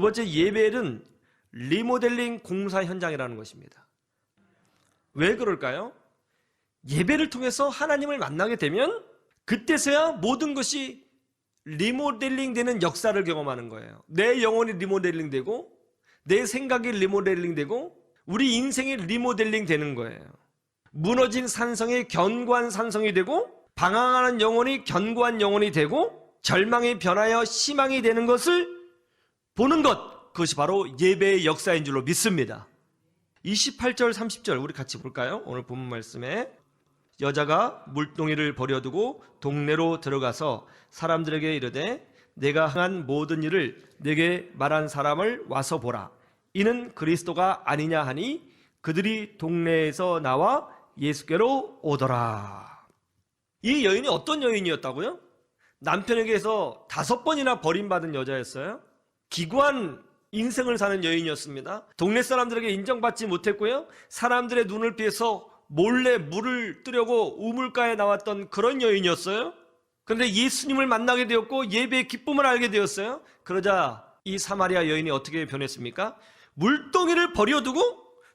두 번째, 예배는 리모델링 공사 현장이라는 것입니다. 왜 그럴까요? 예배를 통해서 하나님을 만나게 되면 그때서야 모든 것이 리모델링 되는 역사를 경험하는 거예요. 내 영혼이 리모델링 되고 내 생각이 리모델링 되고 우리 인생이 리모델링 되는 거예요. 무너진 산성이 견고한 산성이 되고 방황하는 영혼이 견고한 영혼이 되고 절망이 변하여 희망이 되는 것을 보는 것, 그것이 바로 예배의 역사인 줄로 믿습니다. 28절 30절 우리 같이 볼까요? 오늘 본문 말씀에 여자가 물동이를 버려두고 동네로 들어가서 사람들에게 이르되 내가 행한 모든 일을 내게 말한 사람을 와서 보라. 이는 그리스도가 아니냐 하니 그들이 동네에서 나와 예수께로 오더라. 이 여인이 어떤 여인이었다고요? 남편에게서 5번이나 버림받은 여자였어요. 기구한 인생을 사는 여인이었습니다. 동네 사람들에게 인정받지 못했고요. 사람들의 눈을 피해서 몰래 물을 뜨려고 우물가에 나왔던 그런 여인이었어요. 그런데 예수님을 만나게 되었고 예배의 기쁨을 알게 되었어요. 그러자 이 사마리아 여인이 어떻게 변했습니까? 물동이를 버려두고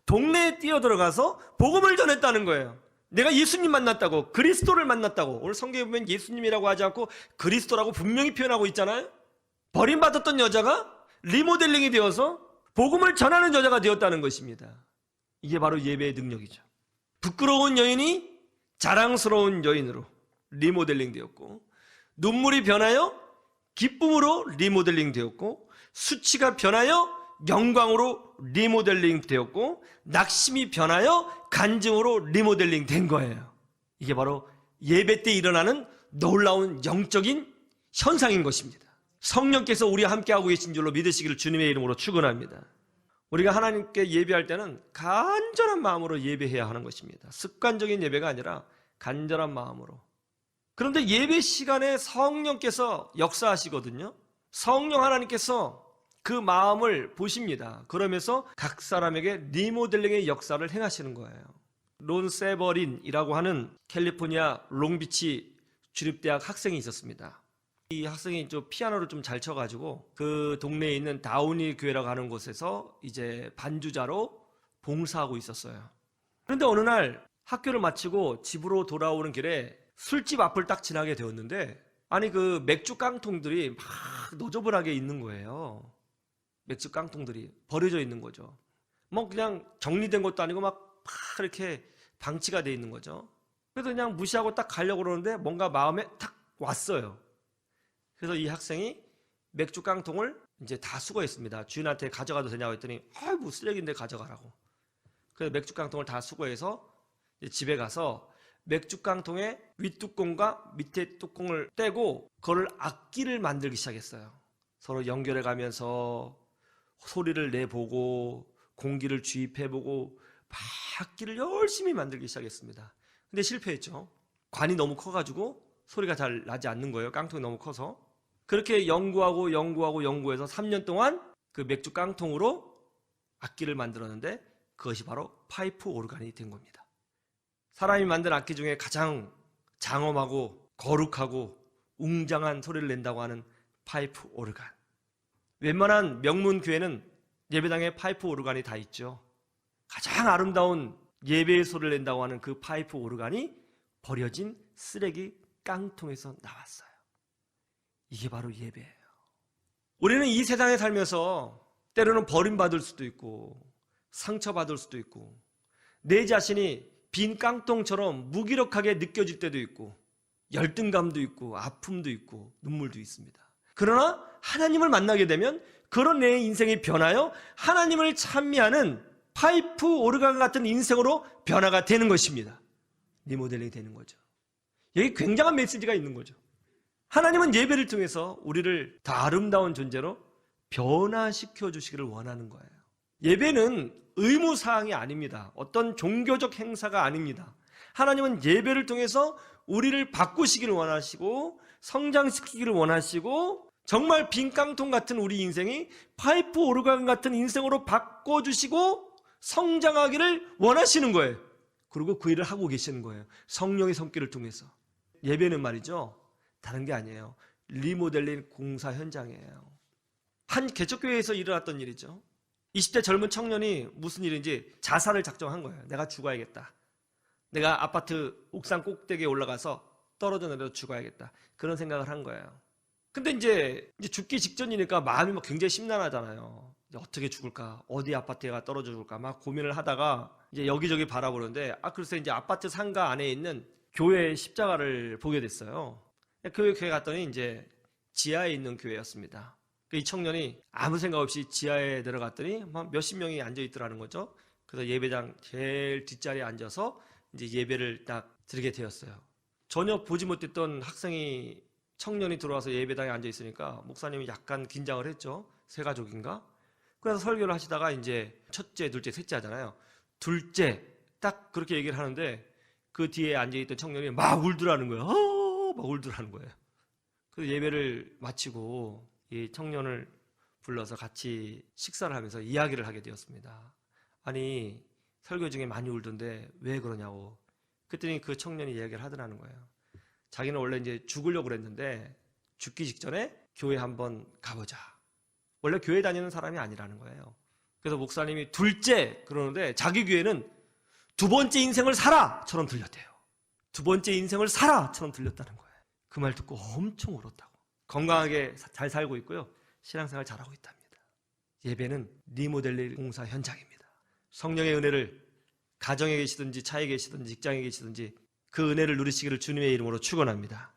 동네에 뛰어들어가서 복음을 전했다는 거예요. 내가 예수님 만났다고, 그리스도를 만났다고. 오늘 성경에 보면 예수님이라고 하지 않고 그리스도라고 분명히 표현하고 있잖아요. 버림받았던 여자가 리모델링이 되어서 복음을 전하는 여자가 되었다는 것입니다. 이게 바로 예배의 능력이죠. 부끄러운 여인이 자랑스러운 여인으로 리모델링 되었고, 눈물이 변하여 기쁨으로 리모델링 되었고, 수치가 변하여 영광으로 리모델링 되었고, 낙심이 변하여 간증으로 리모델링 된 거예요. 이게 바로 예배 때 일어나는 놀라운 영적인 현상인 것입니다. 성령께서 우리와 함께하고 계신 줄로 믿으시기를 주님의 이름으로 축원합니다. 우리가 하나님께 예배할 때는 간절한 마음으로 예배해야 하는 것입니다. 습관적인 예배가 아니라 간절한 마음으로. 그런데 예배 시간에 성령께서 역사하시거든요. 성령 하나님께서 그 마음을 보십니다. 그러면서 각 사람에게 리모델링의 역사를 행하시는 거예요. 론 세버린이라고 하는 캘리포니아 롱비치 주립대학 학생이 있었습니다. 이 학생이 좀 피아노를 좀 잘 쳐가지고 그 동네에 있는 다우니 교회라고 하는 곳에서 이제 반주자로 봉사하고 있었어요. 그런데 어느 날 학교를 마치고 집으로 돌아오는 길에 술집 앞을 딱 지나게 되었는데, 아니 그 맥주 깡통들이 막 너저분하게 있는 거예요. 맥주 깡통들이 버려져 있는 거죠. 뭐 그냥 정리된 것도 아니고 막 이렇게 방치가 돼 있는 거죠. 그래서 그냥 무시하고 딱 가려고 그러는데 뭔가 마음에 탁 왔어요. 그래서 이 학생이 맥주 깡통을 이제 다 수거했습니다. 주인한테 가져가도 되냐고 했더니 아이고 쓰레기인데 가져가라고. 그래서 맥주 깡통을 다 수거해서 집에 가서 맥주 깡통의 윗뚜껑과 밑에 뚜껑을 떼고 그걸 악기를 만들기 시작했어요. 서로 연결해 가면서 소리를 내보고 공기를 주입해보고 막 악기를 열심히 만들기 시작했습니다. 근데 실패했죠. 관이 너무 커가지고 소리가 잘 나지 않는 거예요. 깡통이 너무 커서. 그렇게 연구해서 3년 동안 그 맥주 깡통으로 악기를 만들었는데 그것이 바로 파이프 오르간이 된 겁니다. 사람이 만든 악기 중에 가장 장엄하고 거룩하고 웅장한 소리를 낸다고 하는 파이프 오르간. 웬만한 명문 교회는 예배당에 파이프 오르간이 다 있죠. 가장 아름다운 예배의 소리를 낸다고 하는 그 파이프 오르간이 버려진 쓰레기 깡통에서 나왔어요. 이게 바로 예배예요. 우리는 이 세상에 살면서 때로는 버림받을 수도 있고 상처받을 수도 있고 내 자신이 빈 깡통처럼 무기력하게 느껴질 때도 있고 열등감도 있고 아픔도 있고 눈물도 있습니다. 그러나 하나님을 만나게 되면 그런 내 인생이 변하여 하나님을 찬미하는 파이프 오르간 같은 인생으로 변화가 되는 것입니다. 리모델링이 되는 거죠. 여기 굉장한 메시지가 있는 거죠. 하나님은 예배를 통해서 우리를 더 아름다운 존재로 변화시켜 주시기를 원하는 거예요. 예배는 의무사항이 아닙니다. 어떤 종교적 행사가 아닙니다. 하나님은 예배를 통해서 우리를 바꾸시기를 원하시고 성장시키기를 원하시고 정말 빈 깡통 같은 우리 인생이 파이프 오르간 같은 인생으로 바꿔주시고 성장하기를 원하시는 거예요. 그리고 그 일을 하고 계시는 거예요. 성령의 손길을 통해서. 예배는 말이죠, 다른 게 아니에요. 리모델링 공사 현장이에요. 한 개척교회에서 일어났던 일이죠. 20대 젊은 청년이 무슨 일인지 자살을 작정한 거예요. 내가 죽어야겠다. 내가 아파트 옥상 꼭대기에 올라가서 떨어져 내려 죽어야겠다. 그런 생각을 한 거예요. 근데 이제 죽기 직전이니까 마음이 막 굉장히 심란하잖아요. 이제 어떻게 죽을까? 어디 아파트에 떨어져 죽을까? 막 고민을 하다가 이제 여기저기 바라보는데, 글쎄 이제 아파트 상가 안에 있는 교회의 십자가를 보게 됐어요. 그 교회 갔더니 이제 지하에 있는 교회였습니다. 이 청년이 아무 생각 없이 지하에 내려갔더니 막 몇십 명이 앉아 있더라는 거죠. 그래서 예배당 제일 뒷자리에 앉아서 이제 예배를 딱 드리게 되었어요. 전혀 보지 못했던 청년이 들어와서 예배당에 앉아 있으니까 목사님이 약간 긴장을 했죠. 세 가족인가? 그래서 설교를 하시다가 이제 첫째, 둘째, 셋째 하잖아요. 둘째 딱 그렇게 얘기를 하는데 그 뒤에 앉아 있던 청년이 막 울더라는 거예요. 막 울더라는 거예요. 그래서 예배를 마치고 이 청년을 불러서 같이 식사를 하면서 이야기를 하게 되었습니다. 아니, 설교 중에 많이 울던데 왜 그러냐고. 그랬더니 그 청년이 이야기를 하더라는 거예요. 자기는 원래 이제 죽으려고 그랬는데 죽기 직전에 교회 한번 가보자. 원래 교회 다니는 사람이 아니라는 거예요. 그래서 목사님이 둘째 그러는데 자기 교회는 두 번째 인생을 살아처럼 들렸대요. 두 번째 인생을 살아처럼 들렸다는 거예요. 그 말 듣고 엄청 울었다고. 건강하게 잘 살고 있고요. 신앙생활 잘하고 있답니다. 예배는 리모델링 공사 현장입니다. 성령의 은혜를 가정에 계시든지 차에 계시든지 직장에 계시든지 그 은혜를 누리시기를 주님의 이름으로 축원합니다.